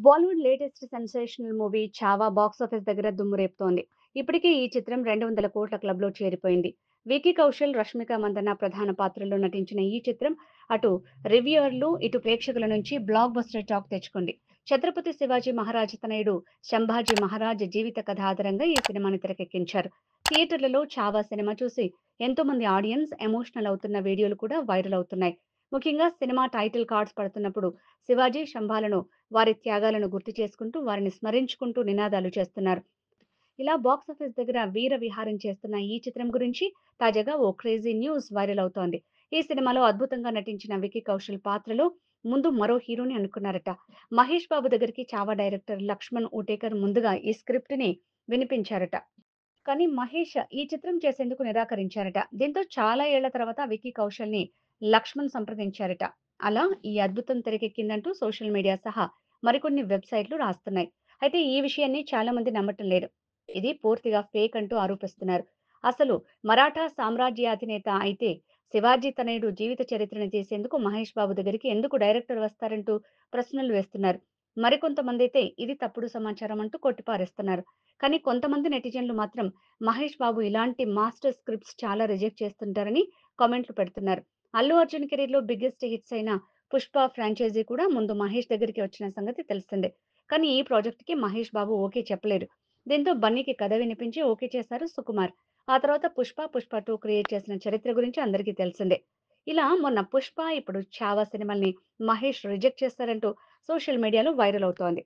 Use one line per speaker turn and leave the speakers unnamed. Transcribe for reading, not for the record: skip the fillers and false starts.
Bollywood latest sensational movie 'Chhaava' box office దగ్గర దుమ్ము రేపుతోంది. ఇప్పటికే ఈ చిత్రం 200 కోట్ల క్లబ్‌లో చేరిపోయింది. వికీ కౌశల్, రష్మిక మందన్న ప్రధాన పాత్రల్లో నటించిన ఈ చిత్రం అటు రివ్యూయర్లు, ఇటు ప్రేక్షకుల నుంచి బ్లాక్ బస్టర్ టాక్ తెచ్చుకుంది. ఛత్రపతి శివాజీ మహారాజ్ తనయుడు శంభాజీ మహారాజ్ జీవిత కథ ఆధారంగా ఈ సినిమాని తెరకెక్కించారు. థియేటర్లలో 'చావా' సినిమా చూసి ఎంతో మంది ఆడియన్స్ ఎమోషనల్ అవుతున్న వీడియోలు కూడా వైరల్ అవుతున్నాయి. ముఖ్యంగా సినిమా టైటిల్ కార్డ్స్ పడుతున్నప్పుడు శివాజీ, శంభాలను వారి త్యాగాలను గుర్తు చేసుకుంటూ, వారిని స్మరించుకుంటూ నినాదాలు చేస్తున్నారు. ఇలా బాక్సాఫీస్ దగ్గర వీర విహారం చేస్తున్న ఈ చిత్రం గురించి తాజాగా ఓ క్రేజీ న్యూస్ వైరల్ అవుతోంది. ఈ సినిమాలో అద్భుతంగా నటించిన వికీ కౌశల్ పాత్రలో ముందు మరో హీరోని అనుకున్నారట. మహేష్ బాబు దగ్గరికి చావా డైరెక్టర్ లక్ష్మణ్ ఉటేకర్ ముందుగా ఈ స్క్రిప్ట్‌ని వినిపించారట. కానీ మహేష్ ఈ చిత్రం చేసేందుకు నిరాకరించారట. దీంతో చాలా ఏళ్ల తర్వాత విక్కీ కౌశల్‌ని లక్ష్మణ్ సంప్రదించారట. అలా ఈ అద్భుతం తెరకెక్కిందంటూ సోషల్ మీడియా సహా మరికొన్ని వెబ్‌సైట్‌లు రాస్తున్నాయి. అయితే ఈ విషయాన్ని చాలా మంది నమ్మటం లేదు. ఇది పూర్తిగా ఫేక్ అంటూ ఆరోపిస్తున్నారు. అసలు మరాఠా సామ్రాజ్యాధినేత అయితే శివాజీ తనయుడు జీవిత చరిత్రను తీసేందుకు మహేష్ బాబు దగ్గరికి ఎందుకు డైరెక్టర్ వస్తారంటూ ప్రశ్నలు వేస్తున్నారు. మరికొంతమందైతే ఇది తప్పుడు సమాచారం అంటూ కొట్టిపారేస్తున్నారు. కానీ కొంతమంది నెటిజన్లు మాత్రం మహేష్ బాబు ఇలాంటి మాస్టర్ స్క్రిప్ట్స్ చాలా రిజెక్ట్ చేస్తుంటారని కామెంట్లు పెడుతున్నారు. అల్లు అర్జున్ కెరీర్‌లో బిగ్గెస్ట్ హిట్స్ అయిన 'పుష్ప' ఫ్రాంచైజీ కూడా ముందు మహేష్ దగ్గరికి వచ్చిన సంగతి తెలిసిందే. కానీ ఈ ప్రాజెక్ట్‌కి మహేష్ బాబు ఓకే చెప్పలేదు. దీంతో బన్నీకి కథ వినిపించి ఓకే చేశారు సుకుమార్. ఆ తర్వాత 'పుష్ప 2' క్రియేట్ చేసిన చరిత్ర గురించి అందరికీ తెలిసిందే. ఇలా మొన్న 'పుష్ప' ఇప్పుడు 'చావా' సినిమాల్ని మహేష్ రిజెక్ట్ చేశారంటూ సోషల్ మీడియాలో వైరల్ అవుతోంది.